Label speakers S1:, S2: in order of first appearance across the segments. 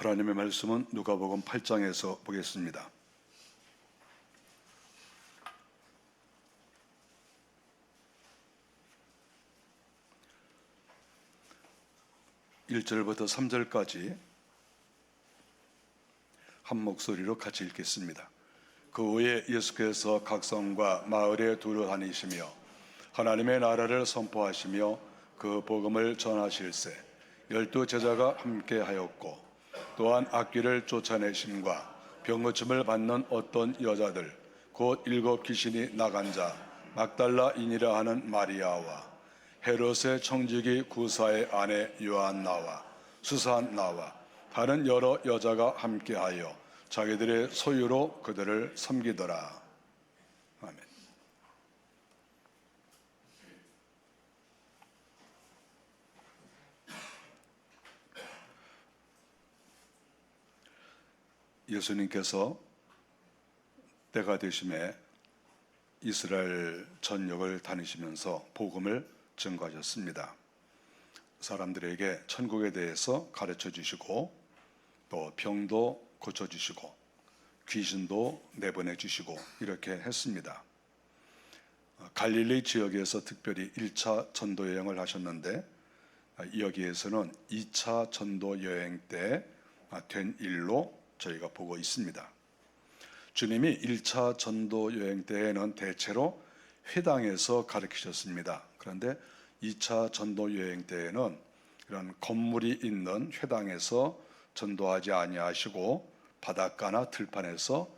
S1: 하나님의 말씀은 누가복음 8장에서 보겠습니다. (1절부터) (3절까지) 한 목소리로 같이 읽겠습니다. 그 후에 예수께서 각 성과 마을에 두루 다니시며 하나님의 나라를 선포하시며 그 복음을 전하실세 12 제자가 함께 하였고, 또한 악귀를 쫓아내심과 병고침을 받는 어떤 여자들 곧 7 귀신이 나간 자 막달라인이라 하는 마리아와 헤롯의 청지기 구사의 아내 요한나와 수산나와 다른 여러 여자가 함께하여 자기들의 소유로 그들을 섬기더라. 아멘. 예수님께서 때가 되심에 이스라엘 전역을 다니시면서 복음을 증거하셨습니다. 사람들에게 천국에 대해서 가르쳐 주시고, 또 병도 고쳐 주시고 귀신도 내보내 주시고 이렇게 했습니다. 갈릴리 지역에서 특별히 1차 전도 여행을 하셨는데, 여기에서는 2차 전도 여행 때 된 일로 저희가 보고 있습니다. 주님이 1차 전도 여행 때에는 대체로 회당에서 가르치셨습니다. 그런데 2차 전도 여행 때에는 이런 건물이 있는 회당에서 전도하지 아니하시고 바닷가나 들판에서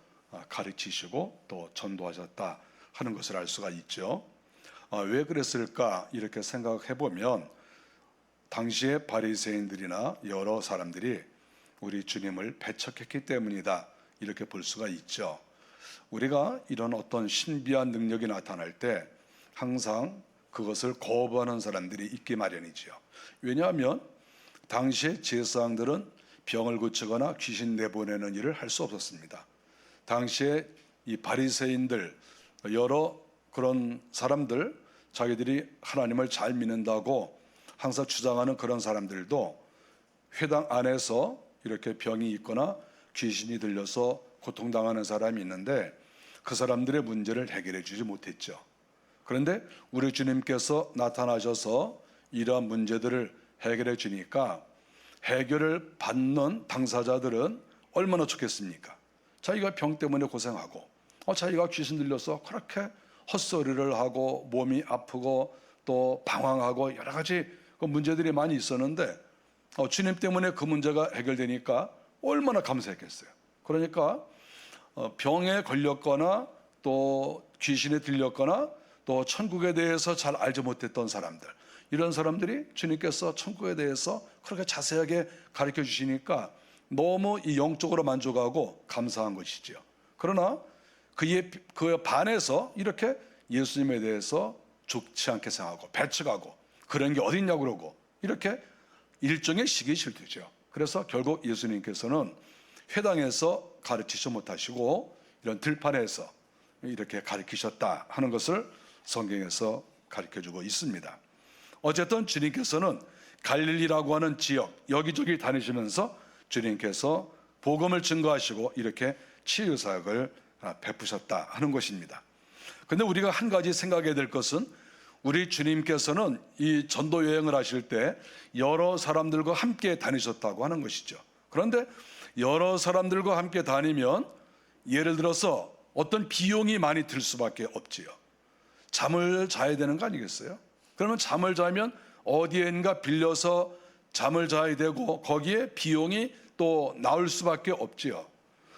S1: 가르치시고 또 전도하셨다 하는 것을 알 수가 있죠. 왜 그랬을까 이렇게 생각해 보면, 당시의 바리새인들이나 여러 사람들이 우리 주님을 배척했기 때문이다 이렇게 볼 수가 있죠. 우리가 이런 어떤 신비한 능력이 나타날 때 항상 그것을 거부하는 사람들이 있기 마련이죠. 왜냐하면 당시의 제사장들은 병을 고치거나 귀신 내보내는 일을 할 수 없었습니다. 당시에 이 바리새인들, 여러 그런 사람들, 자기들이 하나님을 잘 믿는다고 항상 주장하는 그런 사람들도 회당 안에서 이렇게 병이 있거나 귀신이 들려서 고통당하는 사람이 있는데 그 사람들의 문제를 해결해 주지 못했죠. 그런데 우리 주님께서 나타나셔서 이러한 문제들을 해결해 주니까 해결을 받는 당사자들은 얼마나 좋겠습니까? 자기가 병 때문에 고생하고 자기가 귀신 들려서 그렇게 헛소리를 하고 몸이 아프고 또 방황하고 여러 가지 그 문제들이 많이 있었는데 주님 때문에 그 문제가 해결되니까 얼마나 감사했겠어요. 그러니까 병에 걸렸거나 또 귀신에 들렸거나 또 천국에 대해서 잘 알지 못했던 사람들, 이런 사람들이 주님께서 천국에 대해서 그렇게 자세하게 가르쳐 주시니까 너무 이 영적으로 만족하고 감사한 것이죠. 그러나 그에 반해서 이렇게 예수님에 대해서 좋지 않게 생각하고 배척하고 그런 게 어딨냐고 그러고 이렇게 일종의 시기 질투죠. 그래서 결국 예수님께서는 회당에서 가르치지 못하시고 이런 들판에서 이렇게 가르치셨다 하는 것을 성경에서 가르쳐주고 있습니다. 어쨌든 주님께서는 갈릴리라고 하는 지역 여기저기 다니시면서 주님께서 복음을 증거하시고 이렇게 치유사역을 베푸셨다 하는 것입니다. 그런데 우리가 한 가지 생각해야 될 것은, 우리 주님께서는 이 전도 여행을 하실 때 여러 사람들과 함께 다니셨다고 하는 것이죠. 그런데 여러 사람들과 함께 다니면 예를 들어서 어떤 비용이 많이 들 수밖에 없지요. 잠을 자야 되는 거 아니겠어요? 그러면 잠을 자면 어디엔가 빌려서 잠을 자야 되고 거기에 비용이 또 나올 수밖에 없지요.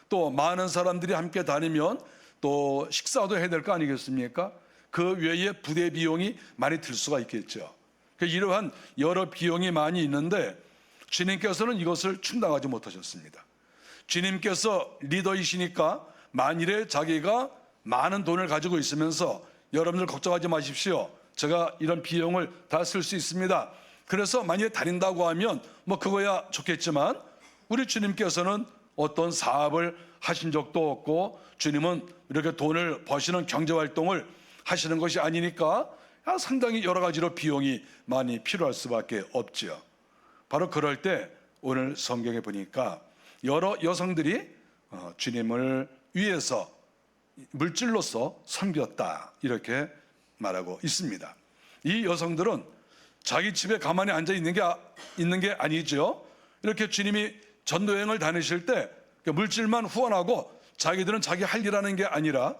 S1: 또 많은 사람들이 함께 다니면 또 식사도 해야 될 거 아니겠습니까? 그 외에 부대 비용이 많이 들 수가 있겠죠. 이러한 여러 비용이 많이 있는데 주님께서는 이것을 충당하지 못하셨습니다. 주님께서 리더이시니까 만일에 자기가 많은 돈을 가지고 있으면서 여러분들 걱정하지 마십시오, 제가 이런 비용을 다 쓸 수 있습니다, 그래서 만약에 다닌다고 하면 뭐 그거야 좋겠지만, 우리 주님께서는 어떤 사업을 하신 적도 없고 주님은 이렇게 돈을 버시는 경제활동을 하시는 것이 아니니까 상당히 여러 가지로 비용이 많이 필요할 수밖에 없죠. 바로 그럴 때 오늘 성경에 보니까 여러 여성들이 주님을 위해서 물질로서 섬겼다, 이렇게 말하고 있습니다. 이 여성들은 자기 집에 가만히 앉아 있는 게 아니죠. 이렇게 주님이 전도여행을 다니실 때 물질만 후원하고 자기들은 자기 할 일 하는 게 아니라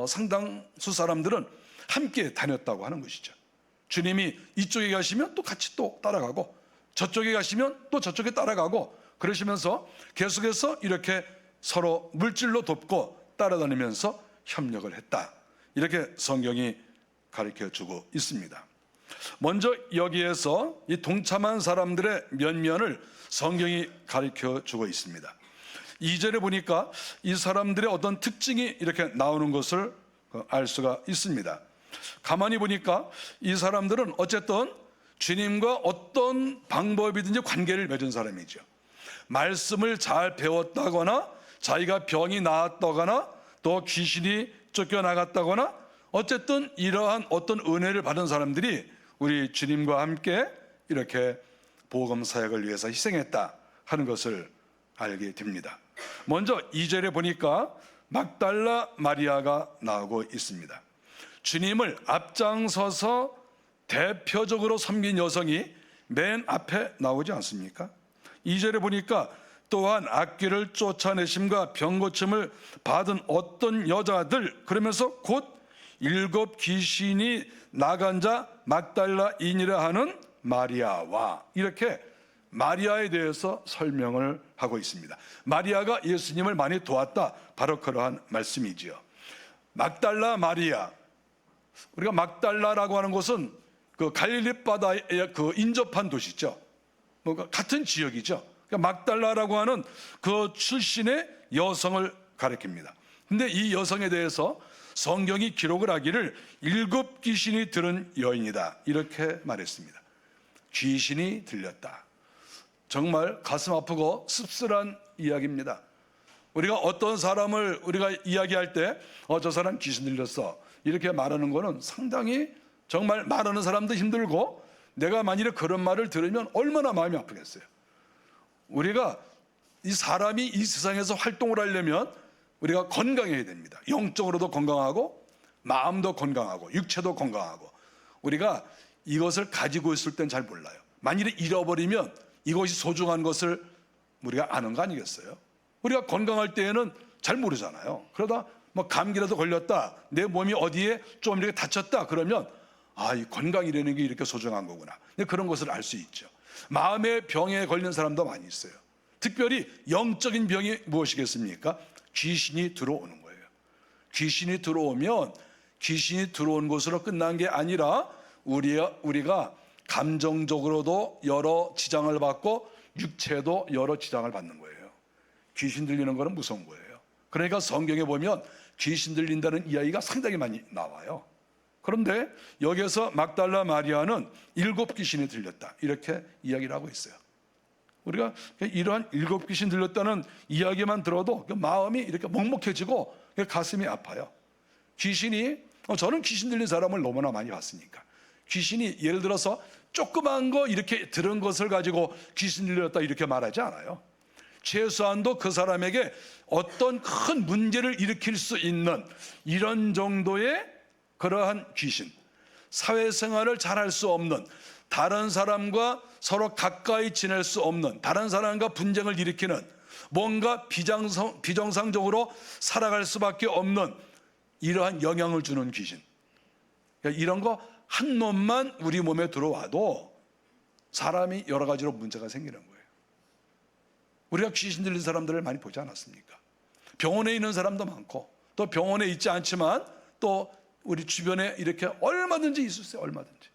S1: 상당수 사람들은 함께 다녔다고 하는 것이죠. 주님이 이쪽에 가시면 또 같이 또 따라가고, 저쪽에 가시면 또 저쪽에 따라가고, 그러시면서 계속해서 이렇게 서로 물질로 돕고 따라다니면서 협력을 했다, 이렇게 성경이 가르쳐주고 있습니다. 먼저 여기에서 이 동참한 사람들의 면면을 성경이 가르쳐주고 있습니다. 2절에 보니까 이 사람들의 어떤 특징이 이렇게 나오는 것을 알 수가 있습니다. 가만히 보니까 이 사람들은 어쨌든 주님과 어떤 방법이든지 관계를 맺은 사람이죠. 말씀을 잘 배웠다거나, 자기가 병이 나았다거나, 또 귀신이 쫓겨나갔다거나, 어쨌든 이러한 어떤 은혜를 받은 사람들이 우리 주님과 함께 이렇게 복음 사역을 위해서 희생했다 하는 것을 알게 됩니다. 먼저 2절에 보니까 막달라 마리아가 나오고 있습니다. 주님을 앞장서서 대표적으로 섬긴 여성이 맨 앞에 나오지 않습니까? 2절에 보니까 또한 악귀를 쫓아내심과 병고침을 받은 어떤 여자들, 그러면서 곧 7 귀신이 나간 자 막달라인이라 하는 마리아와, 이렇게 마리아에 대해서 설명을 하고 있습니다. 마리아가 예수님을 많이 도왔다, 바로 그러한 말씀이지요. 막달라 마리아, 우리가 막달라라고 하는 곳은 그 갈릴리 바다에 그 인접한 도시죠. 같은 지역이죠. 막달라라고 하는 그 출신의 여성을 가리킵니다. 근데 이 여성에 대해서 성경이 기록을 하기를 7 귀신이 들은 여인이다, 이렇게 말했습니다. 귀신이 들렸다. 정말 가슴 아프고 씁쓸한 이야기입니다. 우리가 어떤 사람을 우리가 이야기할 때 저 사람 귀신 들렸어, 이렇게 말하는 거는 상당히 정말 말하는 사람도 힘들고, 내가 만일에 그런 말을 들으면 얼마나 마음이 아프겠어요. 우리가 이 사람이 이 세상에서 활동을 하려면 우리가 건강해야 됩니다. 영적으로도 건강하고, 마음도 건강하고, 육체도 건강하고. 우리가 이것을 가지고 있을 땐 잘 몰라요. 만일에 잃어버리면 이것이 소중한 것을 우리가 아는 거 아니겠어요? 우리가 건강할 때에는 잘 모르잖아요. 그러다 뭐 감기라도 걸렸다, 내 몸이 어디에 좀 이렇게 다쳤다, 그러면 이 건강이라는 게 이렇게 소중한 거구나, 그런 것을 알 수 있죠. 마음의 병에 걸린 사람도 많이 있어요. 특별히 영적인 병이 무엇이겠습니까? 귀신이 들어오는 거예요. 귀신이 들어오면 귀신이 들어온 것으로 끝난 게 아니라 우리가 감정적으로도 여러 지장을 받고 육체도 여러 지장을 받는 거예요. 귀신 들리는 거는 무서운 거예요. 그러니까 성경에 보면 귀신 들린다는 이야기가 상당히 많이 나와요. 그런데 여기서 막달라 마리아는 7 귀신이 들렸다, 이렇게 이야기를 하고 있어요. 우리가 이러한 7 귀신 들렸다는 이야기만 들어도 마음이 이렇게 먹먹해지고 가슴이 아파요. 귀신이, 저는 귀신 들린 사람을 너무나 많이 봤으니까, 귀신이 예를 들어서 조그만 거 이렇게 들은 것을 가지고 귀신 들렸다 이렇게 말하지 않아요. 최소한도 그 사람에게 어떤 큰 문제를 일으킬 수 있는 이런 정도의 그러한 귀신, 사회생활을 잘할 수 없는, 다른 사람과 서로 가까이 지낼 수 없는, 다른 사람과 분쟁을 일으키는, 뭔가 비정상적으로 살아갈 수밖에 없는 이러한 영향을 주는 귀신, 그러니까 이런 거 한 놈만 우리 몸에 들어와도 사람이 여러 가지로 문제가 생기는 거예요. 우리가 귀신 들린 사람들을 많이 보지 않았습니까? 병원에 있는 사람도 많고, 또 병원에 있지 않지만 또 우리 주변에 이렇게 얼마든지 있었어요. 얼마든지.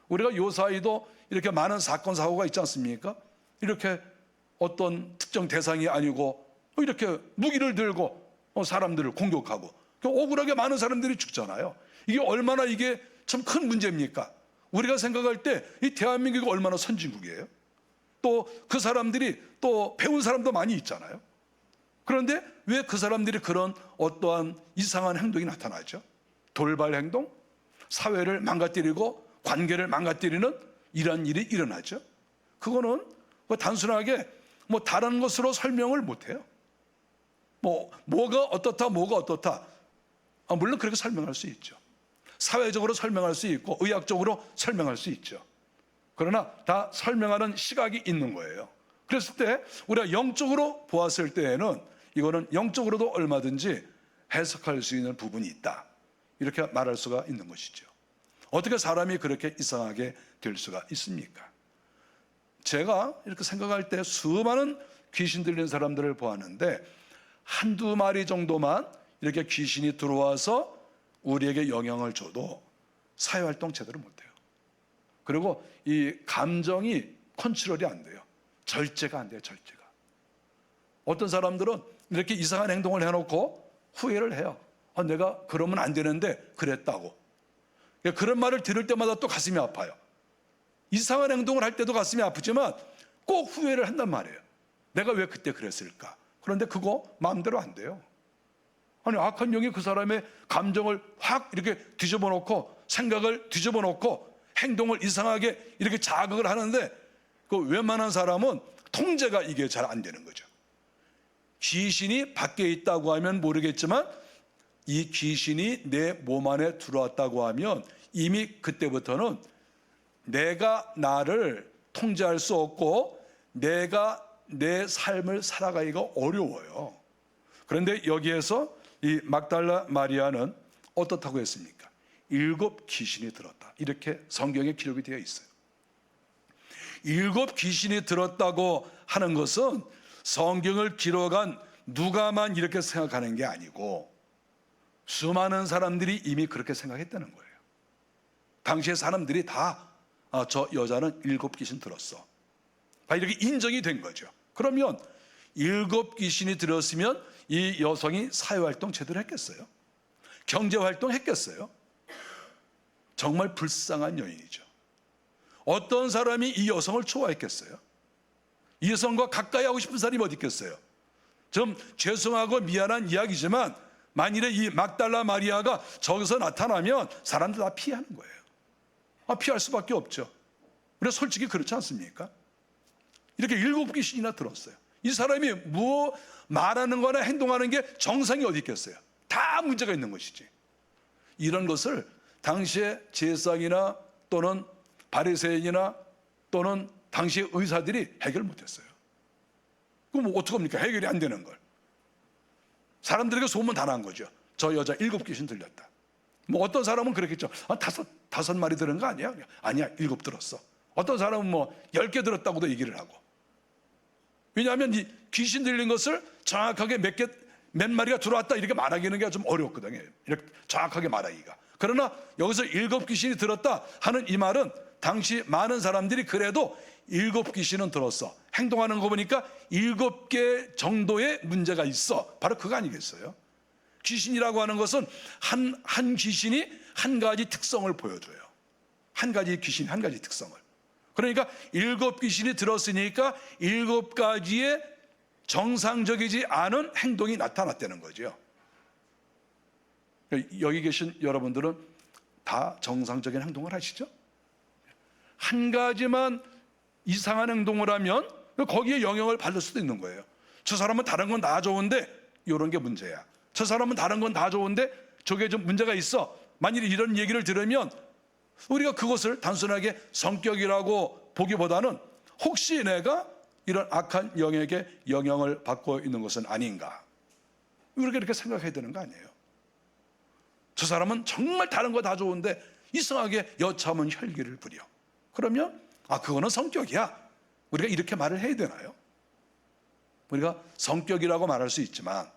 S1: 우리가 요 사이도 이렇게 많은 사건 사고가 있지 않습니까? 이렇게 어떤 특정 대상이 아니고 이렇게 무기를 들고 사람들을 공격하고 억울하게 많은 사람들이 죽잖아요. 이게 얼마나 이게 참 큰 문제입니까? 우리가 생각할 때 이 대한민국이 얼마나 선진국이에요. 또 그 사람들이 또 배운 사람도 많이 있잖아요. 그런데 왜 그 사람들이 그런 어떠한 이상한 행동이 나타나죠? 돌발 행동, 사회를 망가뜨리고 관계를 망가뜨리는 이런 일이 일어나죠. 그거는 단순하게 뭐 다른 것으로 설명을 못해요. 뭐가 어떻다, 뭐가 어떻다. 물론 그렇게 설명할 수 있죠. 사회적으로 설명할 수 있고 의학적으로 설명할 수 있죠. 그러나 다 설명하는 시각이 있는 거예요. 그랬을 때 우리가 영적으로 보았을 때에는 이거는 영적으로도 얼마든지 해석할 수 있는 부분이 있다, 이렇게 말할 수가 있는 것이죠. 어떻게 사람이 그렇게 이상하게 될 수가 있습니까? 제가 이렇게 생각할 때 수많은 귀신 들린 사람들을 보았는데 한두 마리 정도만 이렇게 귀신이 들어와서 우리에게 영향을 줘도 사회활동 제대로 못해요. 그리고 이 감정이 컨트롤이 안 돼요. 절제가 안 돼요. 절제가. 어떤 사람들은 이렇게 이상한 행동을 해놓고 후회를 해요. 내가 그러면 안 되는데 그랬다고. 그런 말을 들을 때마다 또 가슴이 아파요. 이상한 행동을 할 때도 가슴이 아프지만 꼭 후회를 한단 말이에요. 내가 왜 그때 그랬을까? 그런데 그거 마음대로 안 돼요. 아니, 악한 영이 그 사람의 감정을 확 이렇게 뒤집어 놓고 생각을 뒤집어 놓고 행동을 이상하게 이렇게 자극을 하는데, 그 웬만한 사람은 통제가 이게 잘 안 되는 거죠. 귀신이 밖에 있다고 하면 모르겠지만 이 귀신이 내 몸 안에 들어왔다고 하면 이미 그때부터는 내가 나를 통제할 수 없고 내가 내 삶을 살아가기가 어려워요. 그런데 여기에서 이 막달라 마리아는 어떻다고 했습니까? 7 귀신이 들었다, 이렇게 성경에 기록이 되어 있어요. 7 귀신이 들었다고 하는 것은 성경을 기록한 누가만 이렇게 생각하는 게 아니고 수많은 사람들이 이미 그렇게 생각했다는 거예요. 당시의 사람들이 다 저 여자는 7 귀신 들었어, 이렇게 인정이 된 거죠. 그러면 7 귀신이 들었으면 이 여성이 사회활동 제대로 했겠어요? 경제활동 했겠어요? 정말 불쌍한 여인이죠. 어떤 사람이 이 여성을 좋아했겠어요? 이 여성과 가까이 하고 싶은 사람이 어디 있겠어요? 좀 죄송하고 미안한 이야기지만 만일에 이 막달라 마리아가 저기서 나타나면 사람들 다 피하는 거예요. 피할 수밖에 없죠. 우리가 솔직히 그렇지 않습니까? 이렇게 7 귀신이나 들었어요. 이 사람이 뭐 말하는 거나 행동하는 게 정상이 어디 있겠어요? 다 문제가 있는 것이지. 이런 것을 당시의 제사장이나 또는 바리새인이나 또는 당시의 의사들이 해결 못했어요. 그럼 뭐 어떡합니까? 해결이 안 되는 걸. 사람들에게 소문 다 난 거죠. 저 여자 7 귀신 들렸다. 뭐 어떤 사람은 그랬겠죠. 다섯 마리 들은 거 아니야? 아니야, 7 들었어. 어떤 사람은 뭐 10개 들었다고도 얘기를 하고. 왜냐하면 이 귀신 들린 것을 정확하게 몇 마리가 들어왔다 이렇게 말하기는 게 좀 어렵거든요. 이렇게 정확하게 말하기가. 그러나 여기서 7 귀신이 들었다 하는 이 말은 당시 많은 사람들이 그래도 7 귀신은 들었어, 행동하는 거 보니까 7개 정도의 문제가 있어, 바로 그거 아니겠어요? 귀신이라고 하는 것은 한 귀신이 한 가지 특성을 보여줘요. 한 가지 귀신이 한 가지 특성을. 그러니까 7 귀신이 들었으니까 7가지의 정상적이지 않은 행동이 나타났다는 거죠. 여기 계신 여러분들은 다 정상적인 행동을 하시죠? 한 가지만 이상한 행동을 하면 거기에 영향을 받을 수도 있는 거예요. 저 사람은 다른 건 다 좋은데 이런 게 문제야. 저 사람은 다른 건 다 좋은데 저게 좀 문제가 있어. 만일 이런 얘기를 들으면 우리가 그것을 단순하게 성격이라고 보기보다는 혹시 내가 이런 악한 영에게 영향을 받고 있는 것은 아닌가, 우리가 이렇게 생각해야 되는 거 아니에요? 저 사람은 정말 다른 거 다 좋은데 이상하게 여차하면 혈기를 부려. 그러면 그거는 성격이야, 우리가 이렇게 말을 해야 되나요? 우리가 성격이라고 말할 수 있지만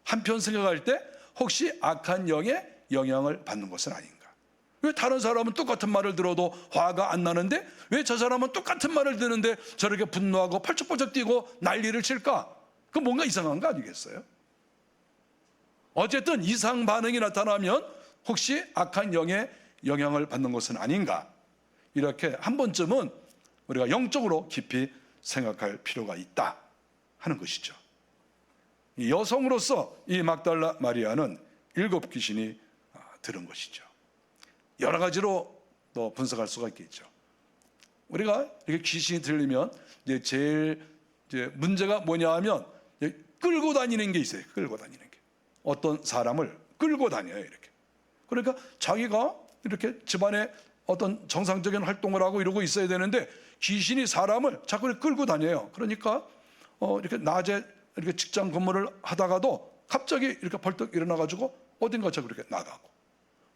S1: 한편 생각할 때 혹시 악한 영의 영향을 받는 것은 아닌가? 왜 다른 사람은 똑같은 말을 들어도 화가 안 나는데 왜 저 사람은 똑같은 말을 듣는데 저렇게 분노하고 펄쩍펄쩍 뛰고 난리를 칠까? 그건 뭔가 이상한 거 아니겠어요? 어쨌든 이상 반응이 나타나면 혹시 악한 영의 영향을 받는 것은 아닌가, 이렇게 한 번쯤은 우리가 영적으로 깊이 생각할 필요가 있다 하는 것이죠. 이 여성으로서 이 막달라 마리아는 7 귀신이 들은 것이죠. 여러 가지로 또 분석할 수가 있겠죠. 우리가 이렇게 귀신이 들리면 이제 제일 이제 문제가 뭐냐 하면 끌고 다니는 게 있어요. 끌고 다니는 게. 어떤 사람을 끌고 다녀요, 이렇게. 그러니까 자기가 이렇게 집안에 어떤 정상적인 활동을 하고 이러고 있어야 되는데 귀신이 사람을 자꾸 이렇게 끌고 다녀요. 그러니까 이렇게 낮에 이렇게 직장 근무를 하다가도 갑자기 이렇게 벌떡 일어나가지고 어딘가 자꾸 이렇게 나가고,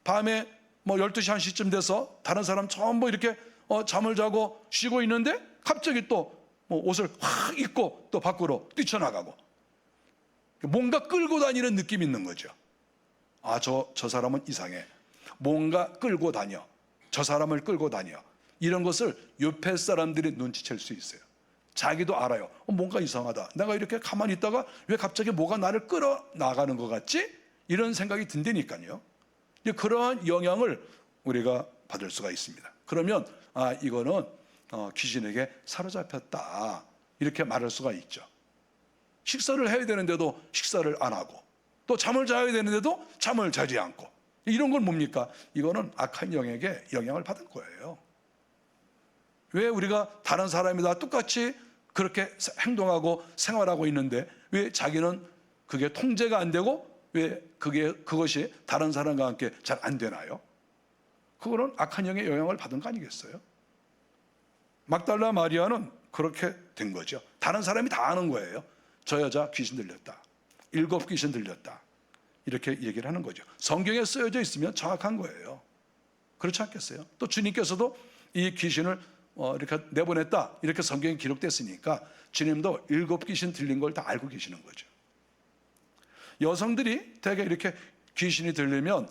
S1: 밤에 뭐 12시 1시쯤 돼서 다른 사람 전부 이렇게 잠을 자고 쉬고 있는데 갑자기 또 뭐 옷을 확 입고 또 밖으로 뛰쳐나가고, 뭔가 끌고 다니는 느낌이 있는 거죠. 아, 저 사람은 이상해. 뭔가 끌고 다녀. 저 사람을 끌고 다녀. 이런 것을 옆에 사람들이 눈치챌 수 있어요. 자기도 알아요. 뭔가 이상하다. 내가 이렇게 가만히 있다가 왜 갑자기 뭐가 나를 끌어 나가는 것 같지? 이런 생각이 든다니까요. 그러한 영향을 우리가 받을 수가 있습니다. 그러면 이거는 귀신에게 사로잡혔다, 이렇게 말할 수가 있죠. 식사를 해야 되는데도 식사를 안 하고, 또 잠을 자야 되는데도 잠을 자지 않고, 이런 건 뭡니까? 이거는 악한 영에게 영향을 받은 거예요. 왜 우리가 다른 사람이 다 똑같이 그렇게 행동하고 생활하고 있는데 왜 자기는 그게 통제가 안 되고 왜 그것이 다른 사람과 함께 잘 안 되나요? 그거는 악한 영의 영향을 받은 거 아니겠어요? 막달라 마리아는 그렇게 된 거죠. 다른 사람이 다 아는 거예요. 저 여자 귀신 들렸다, 7 귀신 들렸다, 이렇게 얘기를 하는 거죠. 성경에 쓰여져 있으면 정확한 거예요. 그렇지 않겠어요? 또 주님께서도 이 귀신을 이렇게 내보냈다, 이렇게 성경에 기록됐으니까 주님도 7 귀신 들린 걸 다 알고 계시는 거죠. 여성들이 대개 이렇게 귀신이 들리면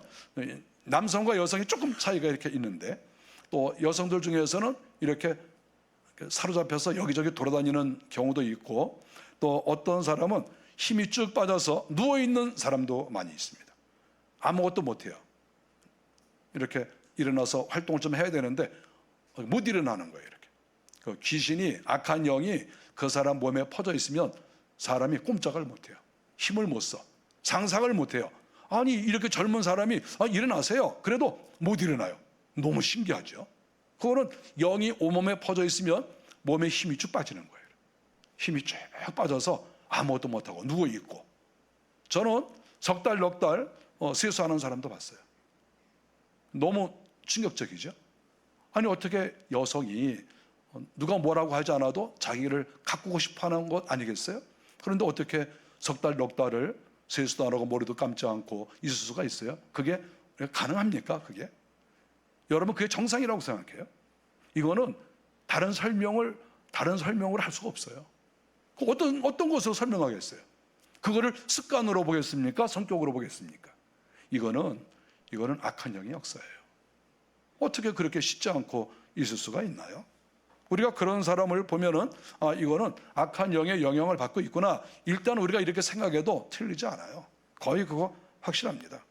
S1: 남성과 여성이 조금 차이가 이렇게 있는데, 또 여성들 중에서는 이렇게 사로잡혀서 여기저기 돌아다니는 경우도 있고, 또 어떤 사람은 힘이 쭉 빠져서 누워있는 사람도 많이 있습니다. 아무것도 못해요. 이렇게 일어나서 활동을 좀 해야 되는데 못 일어나는 거예요. 이렇게 그 귀신이, 악한 영이 그 사람 몸에 퍼져 있으면 사람이 꼼짝을 못해요. 힘을 못 써, 상상을 못해요. 아니 이렇게 젊은 사람이 일어나세요, 그래도 못 일어나요. 너무 신기하죠. 그거는 영이 온몸에 퍼져 있으면 몸에 힘이 쭉 빠지는 거예요. 힘이 쭉 빠져서 아무것도 못하고 누워있고, 저는 석 달, 넉 달 세수하는 사람도 봤어요. 너무 충격적이죠. 아니 어떻게 여성이 누가 뭐라고 하지 않아도 자기를 가꾸고 싶어하는 것 아니겠어요? 그런데 어떻게 석 달, 넉 달을 세수도 안 하고 머리도 감지 않고 있을 수가 있어요? 그게 가능합니까? 그게? 여러분, 그게 정상이라고 생각해요? 이거는 다른 설명을 할 수가 없어요. 어떤 것으로 설명하겠어요? 그거를 습관으로 보겠습니까? 성격으로 보겠습니까? 이거는 악한 영의 역사예요. 어떻게 그렇게 쉽지 않고 있을 수가 있나요? 우리가 그런 사람을 보면은 이거는 악한 영의 영향을 받고 있구나, 일단 우리가 이렇게 생각해도 틀리지 않아요. 거의 그거 확실합니다.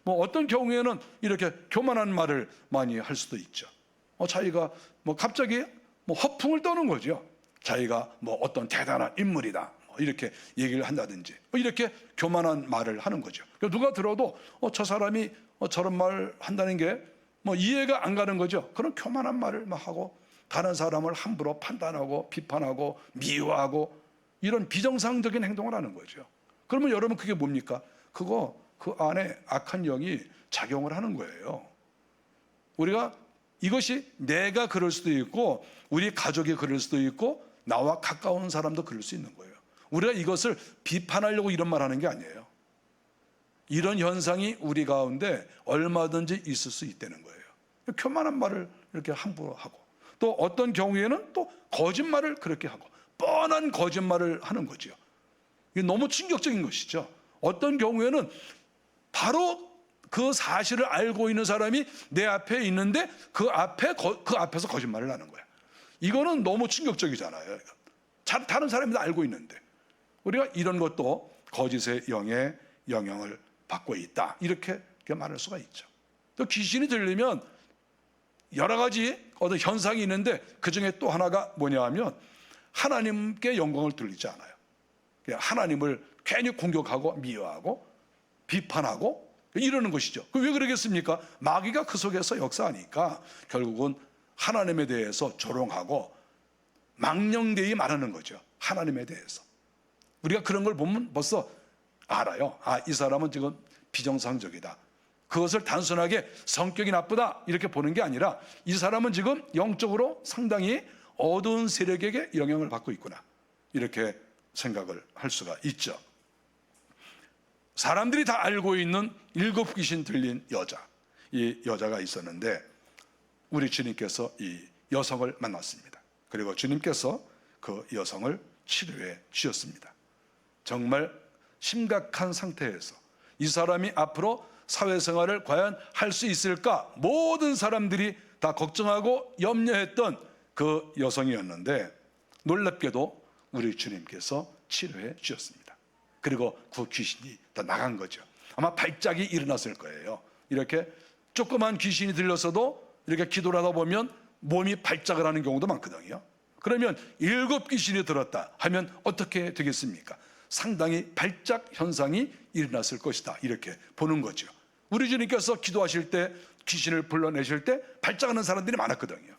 S1: 뭐 어떤 경우에는 이렇게 교만한 말을 많이 할 수도 있죠. 자기가 뭐 갑자기 뭐 허풍을 떠는 거죠. 자기가 뭐 어떤 대단한 인물이다, 이렇게 얘기를 한다든지, 이렇게 교만한 말을 하는 거죠. 누가 들어도 저 사람이 저런 말 한다는 게 뭐 이해가 안 가는 거죠. 그런 교만한 말을 막 하고 다른 사람을 함부로 판단하고 비판하고 미워하고 이런 비정상적인 행동을 하는 거죠. 그러면 여러분, 그게 뭡니까? 그 안에 악한 영이 작용을 하는 거예요. 우리가 이것이 내가 그럴 수도 있고 우리 가족이 그럴 수도 있고 나와 가까운 사람도 그럴 수 있는 거예요. 우리가 이것을 비판하려고 이런 말 하는 게 아니에요. 이런 현상이 우리 가운데 얼마든지 있을 수 있다는 거예요. 교만한 말을 이렇게 함부로 하고, 또 어떤 경우에는 또 거짓말을 그렇게 하고 뻔한 거짓말을 하는 거죠. 이게 너무 충격적인 것이죠. 어떤 경우에는 바로 그 사실을 알고 있는 사람이 내 앞에 있는데 그 앞에서 거짓말을 하는 거야. 이거는 너무 충격적이잖아요. 다른 사람이 다 알고 있는데. 우리가 이런 것도 거짓의 영의 영향을 받고 있다, 이렇게 말할 수가 있죠. 또 귀신이 들리면 여러 가지 어떤 현상이 있는데 그 중에 또 하나가 뭐냐 하면 하나님께 영광을 돌리지 않아요. 하나님을 괜히 공격하고 미워하고 비판하고 이러는 것이죠. 왜 그러겠습니까? 마귀가 그 속에서 역사하니까 결국은 하나님에 대해서 조롱하고 망령되이 말하는 거죠. 하나님에 대해서. 우리가 그런 걸 보면 벌써 알아요. 아, 이 사람은 지금 비정상적이다. 그것을 단순하게 성격이 나쁘다 이렇게 보는 게 아니라 이 사람은 지금 영적으로 상당히 어두운 세력에게 영향을 받고 있구나, 이렇게 생각을 할 수가 있죠. 사람들이 다 알고 있는 7 귀신 들린 여자, 이 여자가 있었는데 우리 주님께서 이 여성을 만났습니다. 그리고 주님께서 그 여성을 치료해 주셨습니다. 정말 심각한 상태에서 이 사람이 앞으로 사회생활을 과연 할 수 있을까, 모든 사람들이 다 걱정하고 염려했던 그 여성이었는데 놀랍게도 우리 주님께서 치료해 주셨습니다. 그리고 그 귀신이 다 나간 거죠. 아마 발작이 일어났을 거예요. 이렇게 조그만 귀신이 들렸어도 이렇게 기도를 하다 보면 몸이 발작을 하는 경우도 많거든요. 그러면 7 귀신이 들었다 하면 어떻게 되겠습니까? 상당히 발작 현상이 일어났을 것이다, 이렇게 보는 거죠. 우리 주님께서 기도하실 때, 귀신을 불러내실 때 발작하는 사람들이 많았거든요.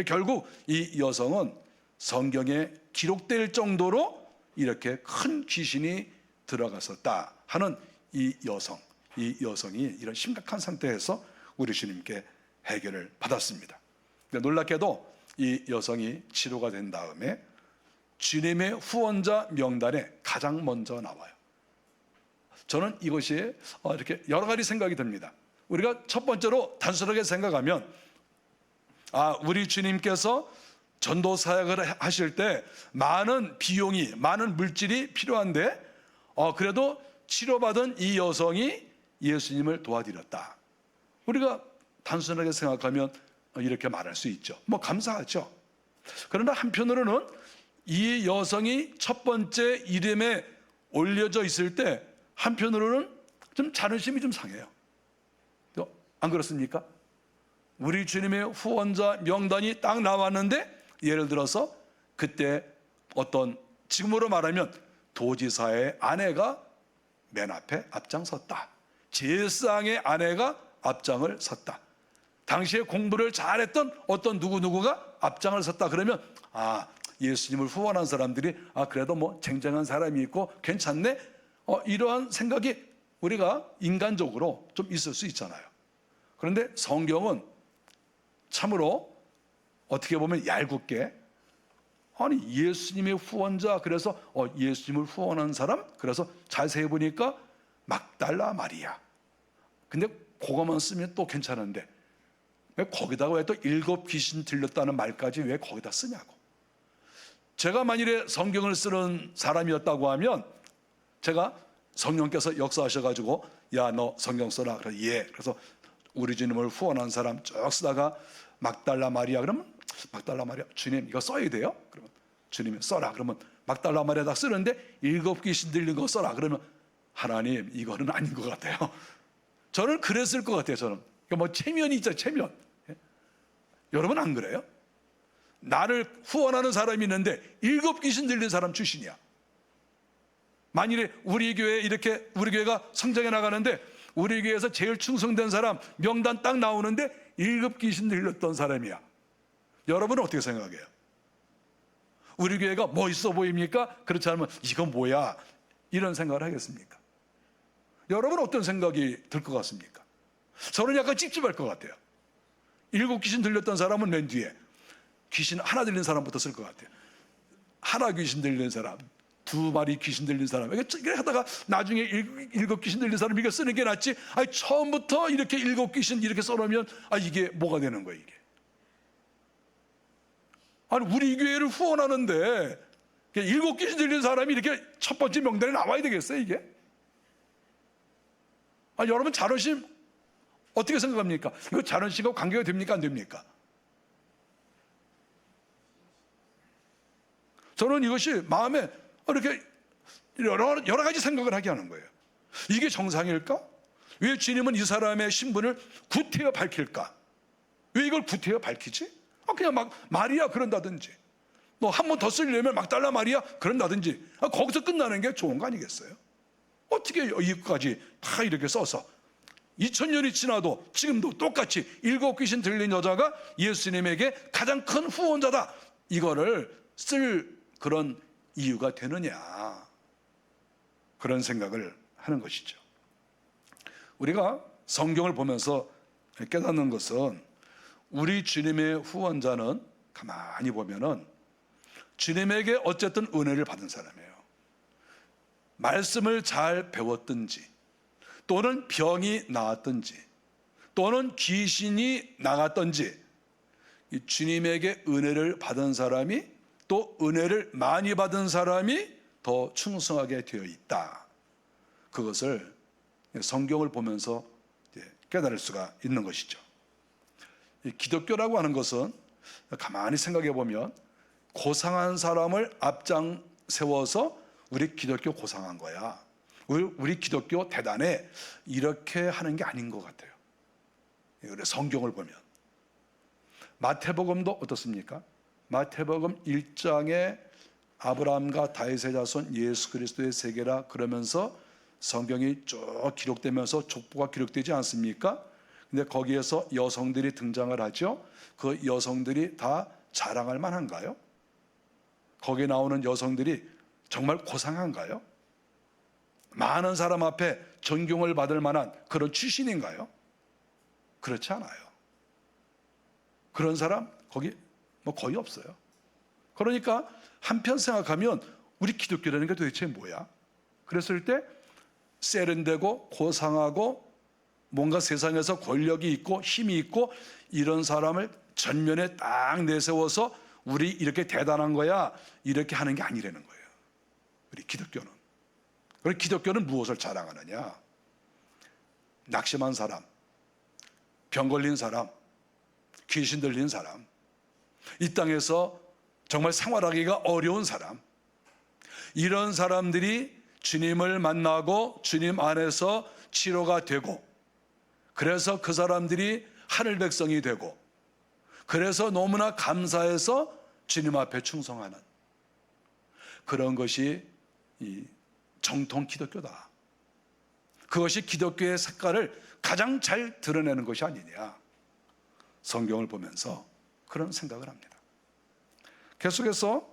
S1: 결국 이 여성은 성경에 기록될 정도로 이렇게 큰 귀신이 들어갔었다 하는 이 여성이 이런 심각한 상태에서 우리 주님께 해결을 받았습니다. 놀랍게도 이 여성이 치료가 된 다음에 주님의 후원자 명단에 가장 먼저 나와요. 저는 이것이 이렇게 여러 가지 생각이 듭니다. 우리가 첫 번째로 단순하게 생각하면, 우리 주님께서 전도 사역을 하실 때 많은 비용이, 많은 물질이 필요한데 그래도 치료받은 이 여성이 예수님을 도와드렸다. 우리가 단순하게 생각하면 이렇게 말할 수 있죠. 뭐 감사하죠. 그러나 한편으로는 이 여성이 첫 번째 이름에 올려져 있을 때 한편으로는 좀 자존심이 좀 상해요. 안 그렇습니까? 우리 주님의 후원자 명단이 딱 나왔는데, 예를 들어서 그때 어떤, 지금으로 말하면 도지사의 아내가 맨 앞에 앞장섰다, 제사장의 아내가 앞장을 섰다, 당시에 공부를 잘했던 어떤 누구누구가 앞장을 섰다, 그러면 예수님을 후원한 사람들이 그래도 뭐 쟁쟁한 사람이 있고 괜찮네, 이러한 생각이 우리가 인간적으로 좀 있을 수 있잖아요. 그런데 성경은 참으로 어떻게 보면 얄궂게, 예수님의 후원자, 그래서 예수님을 후원한 사람, 그래서 자세히 보니까 막달라 마리아. 근데 그거만 쓰면 또 괜찮은데 왜 거기다가 왜 또 7 귀신 들렸다는 말까지 왜 거기다 쓰냐고. 제가 만일에 성경을 쓰는 사람이었다고 하면, 제가 성령께서 역사하셔가지고 야, 너 성경 써라. 그래서 예. 그래서 우리 주님을 후원한 사람 쭉 쓰다가 막달라 마리아, 그러면 막달라 마리아, 주님 이거 써야 돼요? 그러면 주님이 써라. 그러면 막달라 마리아 딱 쓰는데 7 귀신 들린 거 써라. 그러면 하나님 이거는 아닌 것 같아요. 저는 그랬을 것 같아요. 저는 뭐 체면이 있죠, 체면. 여러분 안 그래요? 나를 후원하는 사람이 있는데 7 귀신 들린 사람 출신이야. 만일에 우리 교회에 이렇게, 우리 교회가 성장해 나가는데 우리 교회에서 제일 충성된 사람 명단 딱 나오는데 7 귀신 들렸던 사람이야. 여러분은 어떻게 생각해요? 우리 교회가 뭐 있어 보입니까? 그렇지 않으면 이건 뭐야? 이런 생각을 하겠습니까? 여러분은 어떤 생각이 들 것 같습니까? 저는 약간 찝찝할 것 같아요. 7 귀신 들렸던 사람은 맨 뒤에, 귀신 하나 들린 사람부터 쓸 것 같아요. 하나 귀신 들린 사람, 2 마리 귀신 들린 사람, 이렇게 하다가 나중에 7 귀신 들린 사람 이거 쓰는 게 낫지. 처음부터 이렇게 7 귀신 이렇게 써놓으면 이게 뭐가 되는 거예요, 이게? 우리 교회를 후원하는데 7 귀신 들린 사람이 이렇게 첫 번째 명단에 나와야 되겠어요, 이게? 여러분 자존심 어떻게 생각합니까? 이거 자존심과 관계가 됩니까, 안 됩니까? 저는 이것이 마음에 이렇게 여러 가지 생각을 하게 하는 거예요. 이게 정상일까? 왜 주님은 이 사람의 신분을 구태여 밝힐까? 왜 이걸 구태여 밝히지? 그냥 막 마리아 그런다든지, 너 한 번 더 쓰려면 막달라 마리아 그런다든지, 거기서 끝나는 게 좋은 거 아니겠어요? 어떻게 여기까지 다 이렇게 써서 2000년이 지나도 지금도 똑같이 7 귀신 들린 여자가 예수님에게 가장 큰 후원자다, 이거를 쓸 그런 이유가 되느냐, 그런 생각을 하는 것이죠. 우리가 성경을 보면서 깨닫는 것은 우리 주님의 후원자는 가만히 보면은 주님에게 어쨌든 은혜를 받은 사람이에요. 말씀을 잘 배웠든지, 또는 병이 나았든지, 또는 귀신이 나갔든지, 이 주님에게 은혜를 받은 사람이, 또 은혜를 많이 받은 사람이 더 충성하게 되어 있다. 그것을 성경을 보면서 깨달을 수가 있는 것이죠. 이 기독교라고 하는 것은 가만히 생각해 보면 고상한 사람을 앞장 세워서 우리 기독교 고상한 거야, 우리 기독교 대단해, 이렇게 하는 게 아닌 것 같아요. 성경을 보면 마태복음도 어떻습니까? 마태복음 1장에 아브라함과 다윗의 자손 예수 그리스도의 세계라 그러면서 성경이 쭉 기록되면서 족보가 기록되지 않습니까? 근데 거기에서 여성들이 등장을 하죠. 그 여성들이 다 자랑할 만한가요? 거기에 나오는 여성들이 정말 고상한가요? 많은 사람 앞에 존경을 받을 만한 그런 출신인가요? 그렇지 않아요. 그런 사람 거기 거의 없어요. 그러니까 한편 생각하면 우리 기독교라는 게 도대체 뭐야? 그랬을 때 세련되고 고상하고 뭔가 세상에서 권력이 있고 힘이 있고 이런 사람을 전면에 딱 내세워서 우리 이렇게 대단한 거야, 이렇게 하는 게 아니라는 거예요. 우리 기독교는. 그리고 기독교는 무엇을 자랑하느냐? 낙심한 사람, 병 걸린 사람, 귀신 들린 사람, 이 땅에서 정말 생활하기가 어려운 사람, 이런 사람들이 주님을 만나고 주님 안에서 치료가 되고, 그래서 그 사람들이 하늘 백성이 되고, 그래서 너무나 감사해서 주님 앞에 충성하는 그런 것이 이 정통 기독교다. 그것이 기독교의 색깔을 가장 잘 드러내는 것이 아니냐, 성경을 보면서 그런 생각을 합니다. 계속해서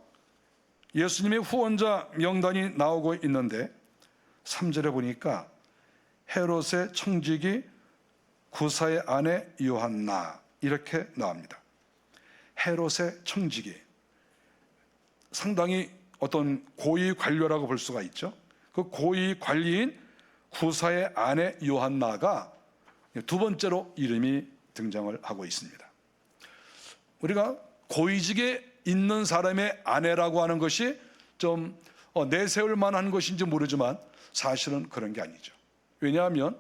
S1: 예수님의 후원자 명단이 나오고 있는데 3절에 보니까 헤롯의 청지기 구사의 아내 요한나, 이렇게 나옵니다. 헤롯의 청지기, 상당히 어떤 고위 관료라고 볼 수가 있죠. 그 고위 관리인 구사의 아내 요한나가 두 번째로 이름이 등장을 하고 있습니다. 우리가 고위직에 있는 사람의 아내라고 하는 것이 좀 내세울 만한 것인지 모르지만 사실은 그런 게 아니죠. 왜냐하면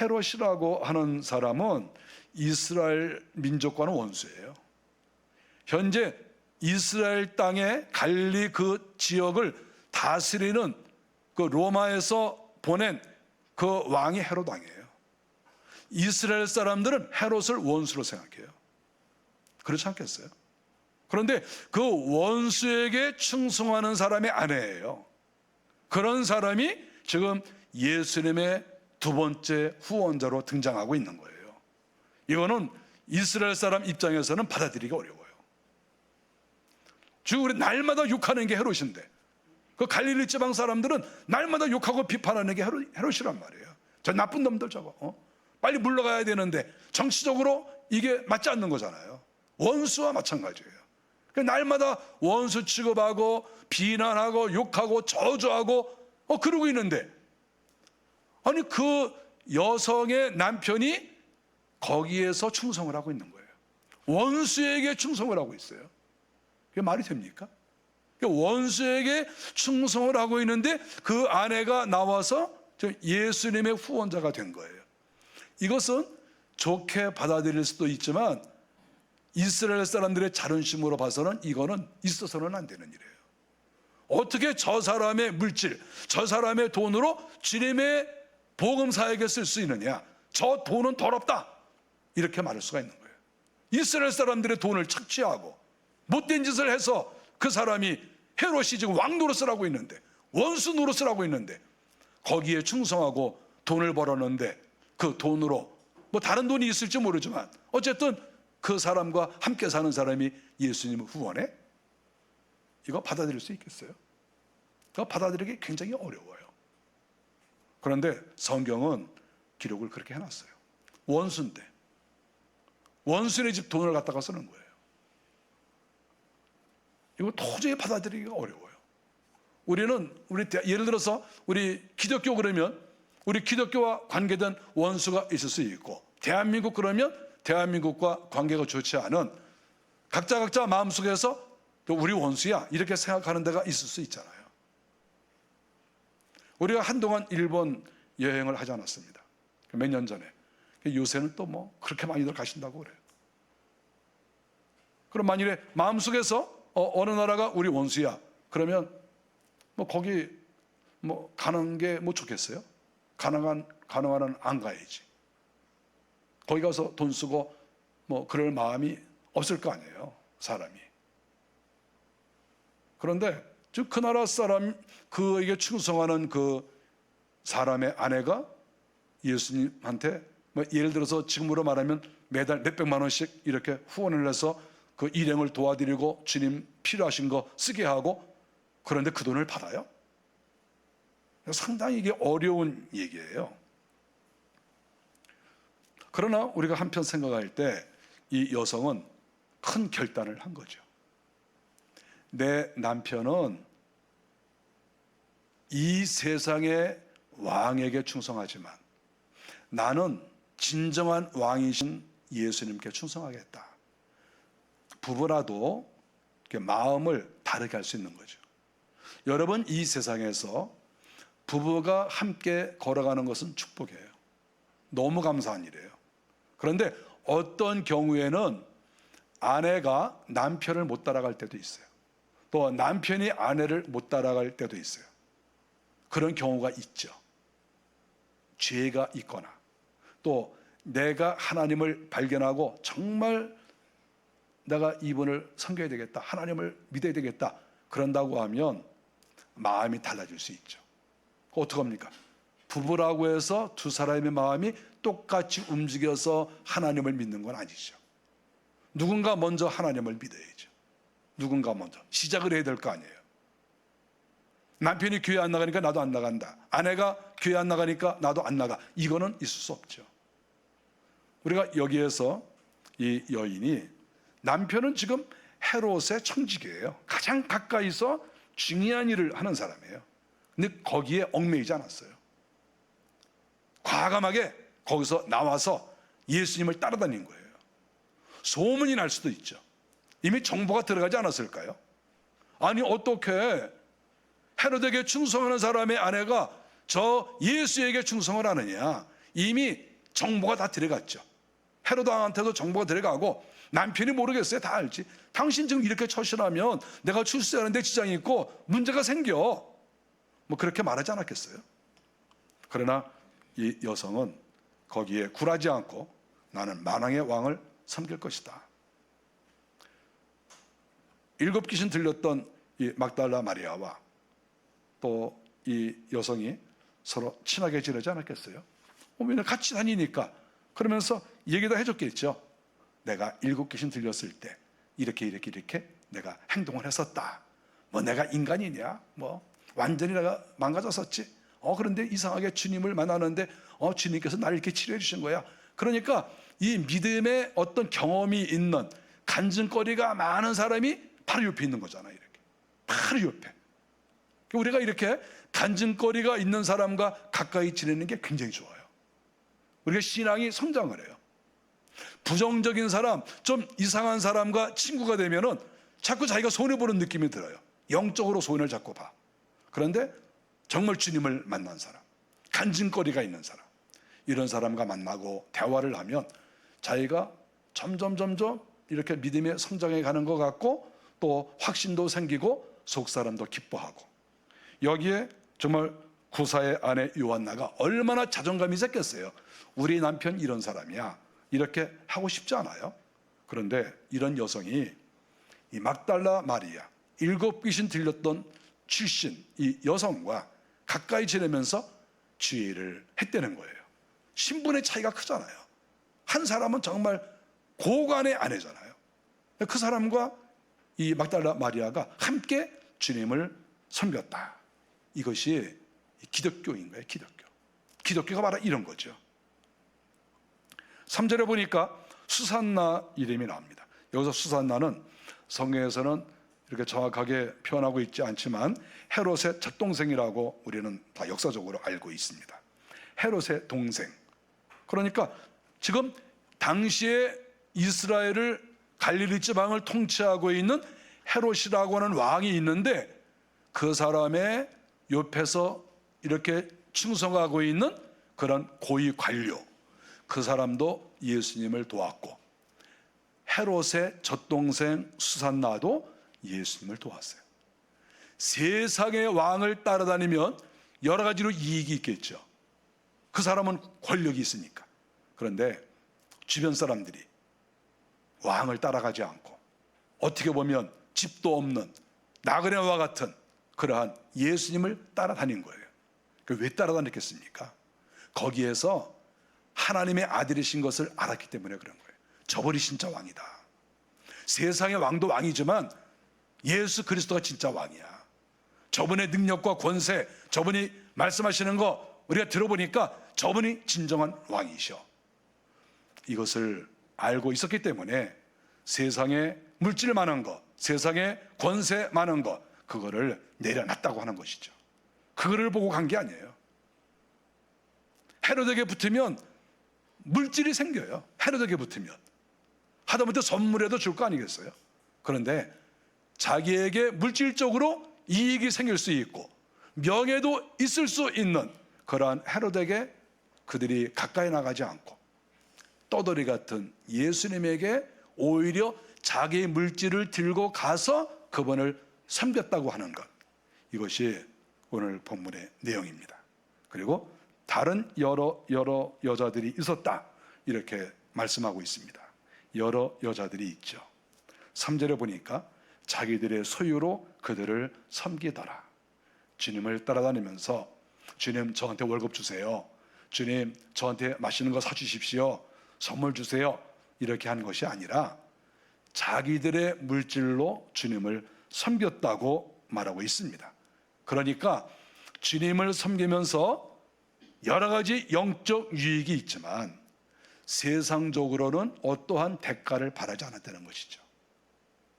S1: 헤롯이라고 하는 사람은 이스라엘 민족과는 원수예요. 현재 이스라엘 땅의 갈릴리 그 지역을 다스리는 그 로마에서 보낸 그 왕이 헤롯 왕이에요. 이스라엘 사람들은 헤롯을 원수로 생각해요. 그렇지 않겠어요? 그런데 그 원수에게 충성하는 사람의 아내예요. 그런 사람이 지금 예수님의 두 번째 후원자로 등장하고 있는 거예요. 이거는 이스라엘 사람 입장에서는 받아들이기 어려워요. 지금 우리 날마다 욕하는 게 헤롯인데, 그 갈릴리 지방 사람들은 날마다 욕하고 비판하는 게 헤롯이란 말이에요. 저 나쁜 놈들 저거, 빨리 물러가야 되는데 정치적으로 이게 맞지 않는 거잖아요. 원수와 마찬가지예요. 날마다 원수 취급하고 비난하고 욕하고 저주하고 그러고 있는데, 아니 그 여성의 남편이 거기에서 충성을 하고 있는 거예요. 원수에게 충성을 하고 있어요. 그게 말이 됩니까? 원수에게 충성을 하고 있는데 그 아내가 나와서 예수님의 후원자가 된 거예요. 이것은 좋게 받아들일 수도 있지만 이스라엘 사람들의 자존심으로 봐서는 이거는 있어서는 안 되는 일이에요. 어떻게 저 사람의 물질, 저 사람의 돈으로 주님의 복음 사역에 쓸 수 있느냐, 저 돈은 더럽다, 이렇게 말할 수가 있는 거예요. 이스라엘 사람들의 돈을 착취하고 못된 짓을 해서 그 사람이 헤롯이 지금 왕 노릇을 하고 있는데, 원수 노릇을 하고 있는데 거기에 충성하고 돈을 벌었는데 그 돈으로 뭐 다른 돈이 있을지 모르지만 어쨌든 그 사람과 함께 사는 사람이 예수님을 후원해? 이거 받아들일 수 있겠어요? 이거 받아들이기 굉장히 어려워요. 그런데 성경은 기록을 그렇게 해놨어요. 원수인데 원수의 집 돈을 갖다가 쓰는 거예요. 이거 도저히 받아들이기가 어려워요. 예를 들어서 우리 기독교 그러면 우리 기독교와 관계된 원수가 있을 수 있고, 대한민국 그러면 대한민국과 관계가 좋지 않은 각자 마음속에서 또 우리 원수야 이렇게 생각하는 데가 있을 수 있잖아요. 우리가 한동안 일본 여행을 하지 않았습니다. 몇 년 전에. 요새는 또 뭐 그렇게 많이들 가신다고 그래요. 그럼 만일에 마음속에서 어느 나라가 우리 원수야 그러면 뭐 거기 뭐 가는 게 뭐 좋겠어요? 가능한 안 가야지. 거기 가서 돈 쓰고 뭐 그럴 마음이 없을 거 아니에요, 사람이. 그런데 즉 그 나라 사람, 그에게 충성하는 그 사람의 아내가 예수님한테 뭐 예를 들어서 지금으로 말하면 매달 몇백만 원씩 이렇게 후원을 해서 그 일행을 도와드리고 주님 필요하신 거 쓰게 하고, 그런데 그 돈을 받아요? 상당히 이게 어려운 얘기예요. 그러나 우리가 한편 생각할 때 이 여성은 큰 결단을 한 거죠. 내 남편은 이 세상의 왕에게 충성하지만 나는 진정한 왕이신 예수님께 충성하겠다. 부부라도 마음을 다르게 할 수 있는 거죠. 여러분, 이 세상에서 부부가 함께 걸어가는 것은 축복이에요. 너무 감사한 일이에요. 그런데 어떤 경우에는 아내가 남편을 못 따라갈 때도 있어요. 또 남편이 아내를 못 따라갈 때도 있어요. 그런 경우가 있죠. 죄가 있거나 또 내가 하나님을 발견하고 정말 내가 이분을 섬겨야 되겠다, 하나님을 믿어야 되겠다 그런다고 하면 마음이 달라질 수 있죠. 어떡합니까? 부부라고 해서 두 사람의 마음이 똑같이 움직여서 하나님을 믿는 건 아니죠. 누군가 먼저 하나님을 믿어야죠. 누군가 먼저 시작을 해야 될 거 아니에요. 남편이 교회 안 나가니까 나도 안 나간다, 아내가 교회 안 나가니까 나도 안 나가, 이거는 있을 수 없죠. 우리가 여기에서 이 여인이, 남편은 지금 헤롯의 청지기예요. 가장 가까이서 중요한 일을 하는 사람이에요. 근데 거기에 얽매이지 않았어요. 과감하게 거기서 나와서 예수님을 따라다닌 거예요. 소문이 날 수도 있죠. 이미 정보가 들어가지 않았을까요? 아니 어떻게 헤롯에게 충성하는 사람의 아내가 저 예수에게 충성을 하느냐. 이미 정보가 다 들어갔죠. 헤롯 왕한테도 정보가 들어가고 남편이 모르겠어요. 다 알지. 당신 지금 이렇게 처신하면 내가 출세하는데 지장이 있고 문제가 생겨, 뭐 그렇게 말하지 않았겠어요? 그러나 이 여성은 거기에 굴하지 않고 나는 만왕의 왕을 섬길 것이다. 7 귀신 들렸던 이 막달라 마리아와 또 이 여성이 서로 친하게 지내지 않았겠어요? 왜냐면 같이 다니니까. 그러면서 얘기도 해줬겠죠. 내가 7 귀신 들렸을 때 이렇게 내가 행동을 했었다. 뭐 내가 인간이냐? 뭐 완전히 내가 망가졌었지. 그런데 이상하게 주님을 만나는데 주님께서 나를 이렇게 치료해 주신 거야. 그러니까 이 믿음의 어떤 경험이 있는 간증거리가 많은 사람이 바로 옆에 있는 거잖아요. 이렇게 바로 옆에. 우리가 이렇게 간증거리가 있는 사람과 가까이 지내는 게 굉장히 좋아요. 우리가 신앙이 성장을 해요. 부정적인 사람, 좀 이상한 사람과 친구가 되면은 자꾸 자기가 손해보는 느낌이 들어요. 영적으로 손해를 자꾸 봐. 그런데 정말 주님을 만난 사람, 간증거리가 있는 사람, 이런 사람과 만나고 대화를 하면 자기가 점점 이렇게 믿음의 성장해 가는 것 같고 또 확신도 생기고 속사람도 기뻐하고, 여기에 정말 구사의 아내 요한나가 얼마나 자존감이 있었겠어요. 우리 남편 이런 사람이야, 이렇게 하고 싶지 않아요? 그런데 이런 여성이 이 막달라 마리아, 7 귀신 들렸던 출신 이 여성과 가까이 지내면서 주의를 했다는 거예요. 신분의 차이가 크잖아요. 한 사람은 정말 고관의 아내잖아요. 그 사람과 이 막달라 마리아가 함께 주님을 섬겼다. 이것이 기독교인 거예요. 기독교가 바로 이런 거죠. 3절에 보니까 수산나 이름이 나옵니다. 여기서 수산나는 성경에서는 이렇게 정확하게 표현하고 있지 않지만 헤롯의 젖동생이라고 우리는 다 역사적으로 알고 있습니다. 헤롯의 동생. 그러니까 지금 당시에 이스라엘을 갈릴리 지방을 통치하고 있는 헤롯이라고 하는 왕이 있는데 그 사람의 옆에서 이렇게 충성하고 있는 그런 고위 관료, 그 사람도 예수님을 도왔고 헤롯의 젖동생 수산나도 예수님을 도왔어요. 세상의 왕을 따라다니면 여러 가지로 이익이 있겠죠. 그 사람은 권력이 있으니까. 그런데 주변 사람들이 왕을 따라가지 않고 어떻게 보면 집도 없는 나그네와 같은 그러한 예수님을 따라다닌 거예요. 왜 따라다녔겠습니까? 거기에서 하나님의 아들이신 것을 알았기 때문에 그런 거예요. 저분이 진짜 왕이다. 세상의 왕도 왕이지만 예수 그리스도가 진짜 왕이야. 저분의 능력과 권세, 저분이 말씀하시는 거 우리가 들어보니까 저분이 진정한 왕이셔. 이것을 알고 있었기 때문에 세상에 물질 많은 것, 세상에 권세 많은 것, 그거를 내려놨다고 하는 것이죠. 그거를 보고 간 게 아니에요. 헤롯에게 붙으면 물질이 생겨요. 헤롯에게 붙으면 하다못해 선물에도 줄 거 아니겠어요? 그런데 자기에게 물질적으로 이익이 생길 수 있고 명예도 있을 수 있는 그러한 헤롯에게 그들이 가까이 나가지 않고 떠돌이 같은 예수님에게 오히려 자기의 물질을 들고 가서 그분을 섬겼다고 하는 것, 이것이 오늘 본문의 내용입니다. 그리고 다른 여러 여자들이 있었다, 이렇게 말씀하고 있습니다. 여러 여자들이 있죠. 3절에 보니까 자기들의 소유로 그들을 섬기더라. 주님을 따라다니면서 주님 저한테 월급 주세요, 주님 저한테 맛있는 거 사주십시오, 선물 주세요, 이렇게 하는 것이 아니라 자기들의 물질로 주님을 섬겼다고 말하고 있습니다. 그러니까 주님을 섬기면서 여러 가지 영적 유익이 있지만 세상적으로는 어떠한 대가를 바라지 않았다는 것이죠.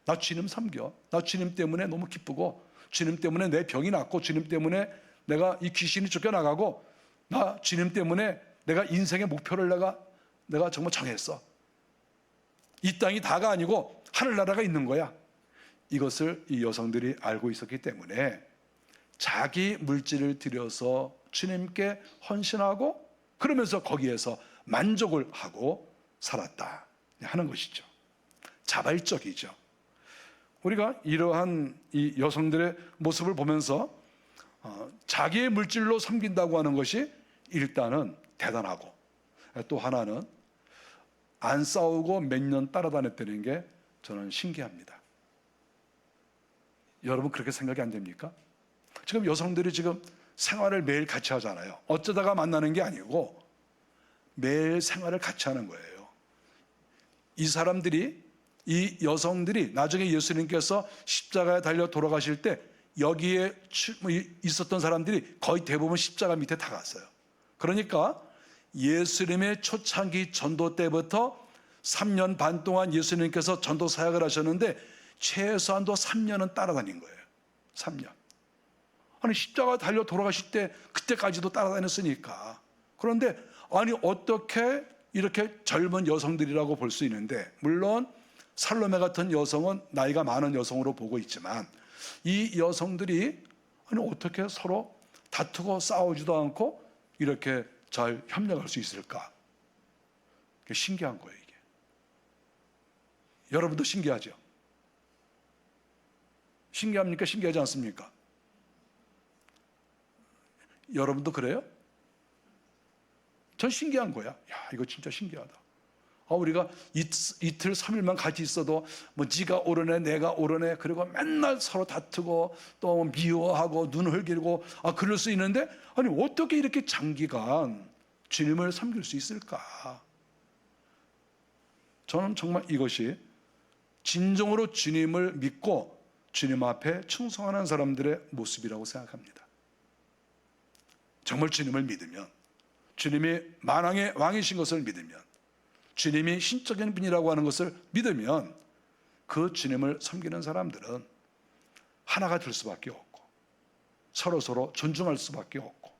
S1: 나 주님 섬겨, 나 주님 때문에 너무 기쁘고, 주님 때문에 내 병이 낫고, 주님 때문에 내가 이 귀신이 쫓겨나가고, 나 주님 때문에 내가 인생의 목표를 내가 정말 정했어. 이 땅이 다가 아니고 하늘나라가 있는 거야. 이것을 이 여성들이 알고 있었기 때문에 자기 물질을 들여서 주님께 헌신하고 그러면서 거기에서 만족을 하고 살았다 하는 것이죠. 자발적이죠. 우리가 이러한 이 여성들의 모습을 보면서 자기의 물질로 섬긴다고 하는 것이 일단은 대단하고, 또 하나는 안 싸우고 몇 년 따라다녔다는 게 저는 신기합니다. 여러분 그렇게 생각이 안 됩니까? 지금 여성들이 지금 생활을 매일 같이 하잖아요. 어쩌다가 만나는 게 아니고 매일 생활을 같이 하는 거예요. 이 사람들이, 이 여성들이 나중에 예수님께서 십자가에 달려 돌아가실 때 여기에 있었던 사람들이 거의 대부분 십자가 밑에 다 갔어요. 그러니까 예수님의 초창기 전도 때부터 3년 반 동안 예수님께서 전도 사역을 하셨는데 최소한도 3년은 따라다닌 거예요. 3년. 아니 십자가 달려 돌아가실 때 그때까지도 따라다녔으니까. 그런데 아니 어떻게 이렇게 젊은 여성들이라고 볼 수 있는데, 물론 살로메 같은 여성은 나이가 많은 여성으로 보고 있지만 이 여성들이 아니 어떻게 서로 다투고 싸우지도 않고 이렇게 잘 협력할 수 있을까? 신기한 거예요, 이게. 여러분도 신기하죠? 신기합니까? 신기하지 않습니까? 여러분도 그래요? 전 신기한 거야. 야, 이거 진짜 신기하다. 우리가 이틀 3일만 같이 있어도 뭐 네가 옳으네 내가 옳으네, 그리고 맨날 서로 다투고 또 미워하고 눈 흘기고 그럴 수 있는데, 아니 어떻게 이렇게 장기간 주님을 섬길 수 있을까? 저는 정말 이것이 진정으로 주님을 믿고 주님 앞에 충성하는 사람들의 모습이라고 생각합니다. 정말 주님을 믿으면, 주님이 만왕의 왕이신 것을 믿으면, 주님이 신적인 분이라고 하는 것을 믿으면 그 주님을 섬기는 사람들은 하나가 될 수밖에 없고 서로 존중할 수밖에 없고,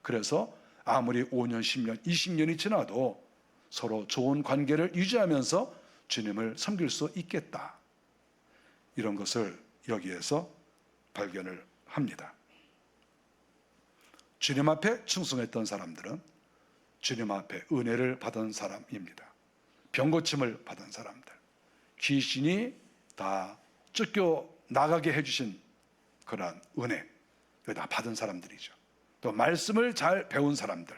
S1: 그래서 아무리 5년, 10년, 20년이 지나도 서로 좋은 관계를 유지하면서 주님을 섬길 수 있겠다, 이런 것을 여기에서 발견을 합니다. 주님 앞에 충성했던 사람들은 주님 앞에 은혜를 받은 사람입니다. 병고침을 받은 사람들, 귀신이 다 쫓겨 나가게 해주신 그러한 은혜, 다 받은 사람들이죠. 또 말씀을 잘 배운 사람들,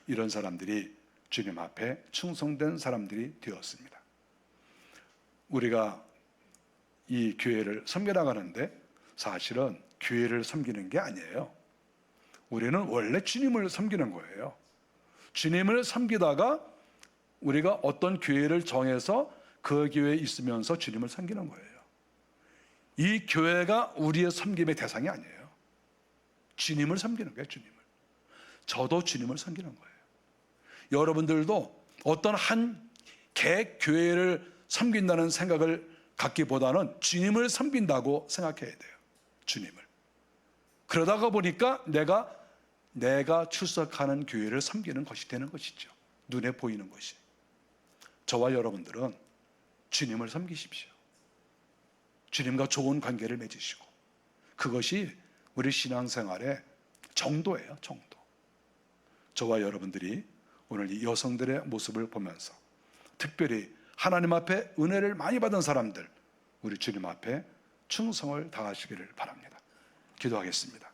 S1: 이런 사람들이 주님 앞에 충성된 사람들이 되었습니다. 우리가 이 교회를 섬겨나가는데 사실은 교회를 섬기는 게 아니에요. 우리는 원래 주님을 섬기는 거예요. 주님을 섬기다가 우리가 어떤 교회를 정해서 그 교회에 있으면서 주님을 섬기는 거예요. 이 교회가 우리의 섬김의 대상이 아니에요. 주님을 섬기는 거예요. 주님을. 저도 주님을 섬기는 거예요. 여러분들도 어떤 한 개교회를 섬긴다는 생각을 갖기보다는 주님을 섬긴다고 생각해야 돼요. 주님을. 그러다가 보니까 내가 출석하는 교회를 섬기는 것이 되는 것이죠. 눈에 보이는 것이. 저와 여러분들은 주님을 섬기십시오. 주님과 좋은 관계를 맺으시고, 그것이 우리 신앙생활의 정도예요. 정도. 저와 여러분들이 오늘 이 여성들의 모습을 보면서 특별히 하나님 앞에 은혜를 많이 받은 사람들, 우리 주님 앞에 충성을 다하시기를 바랍니다. 기도하겠습니다.